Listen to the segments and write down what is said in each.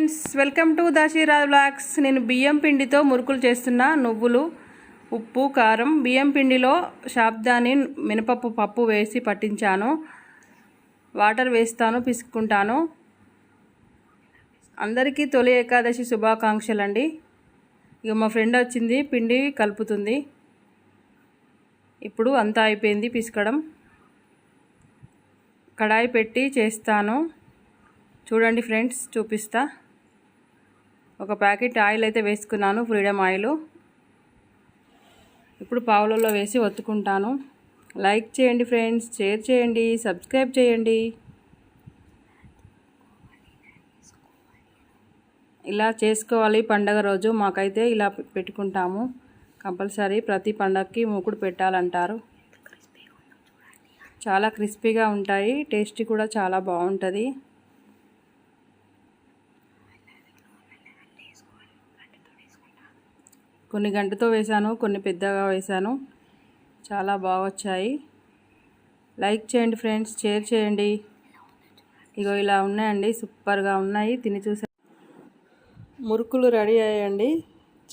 Friends, welcome to Dashira vlogs. నేను బియ్యం పిండితో మురుకులు చేస్తున్నా. నువ్వులు, ఉప్పు, కారం, బియ్యం పిండిలో శాబ్దాని, మినపప్పు పప్పు వేసి పట్టించాను. వాటర్ వేస్తాను, పిసుక్కుంటాను. అందరికీ తొలి ఏకాదశి శుభాకాంక్షలు అండి. ఇక మా ఫ్రెండ్ వచ్చింది, పిండి కలుపుతుంది. ఇప్పుడు అంతా అయిపోయింది పిసకడం. కడాయి పెట్టి చేస్తాను. చూడండి ఫ్రెండ్స్, చూపిస్తా. ఒక ప్యాకెట్ ఆయిల్ అయితే వేసుకున్నాను, ఫ్రీడమ్ ఆయిల్. ఇప్పుడు పావులలో వేసి ఒత్తుకుంటాను. లైక్ చేయండి ఫ్రెండ్స్, షేర్ చేయండి, సబ్స్క్రైబ్ చేయండి. ఇలా చేసుకోవాలి పండగ రోజు. మాకైతే ఇలా పెట్టుకుంటాము కంపల్సరీ. ప్రతి పండగకి మూకుడు పెట్టాలంటారు. చాలా క్రిస్పీగా ఉంటాయి, టేస్ట్ కూడా చాలా బాగుంటుంది. కొన్ని గంటతో వేసాను, కొన్ని పెద్దగా వేసాను. చాలా బాగా వచ్చాయి. లైక్ చేయండి ఫ్రెండ్స్, షేర్ చేయండి. ఇగో ఇలా ఉన్నాయండి, సూపర్గా ఉన్నాయి. తిని చూసా. మురుకులు రెడీ అయ్యాయండి,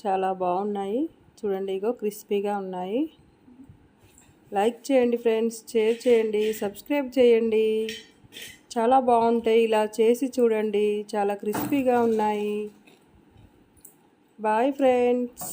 చాలా బాగున్నాయి. చూడండి, ఇగో క్రిస్పీగా ఉన్నాయి. లైక్ చేయండి ఫ్రెండ్స్, షేర్ చేయండి, సబ్స్క్రైబ్ చేయండి. చాలా బాగుంటాయి. ఇలా చేసి చూడండి, చాలా క్రిస్పీగా ఉన్నాయి. Bye friends.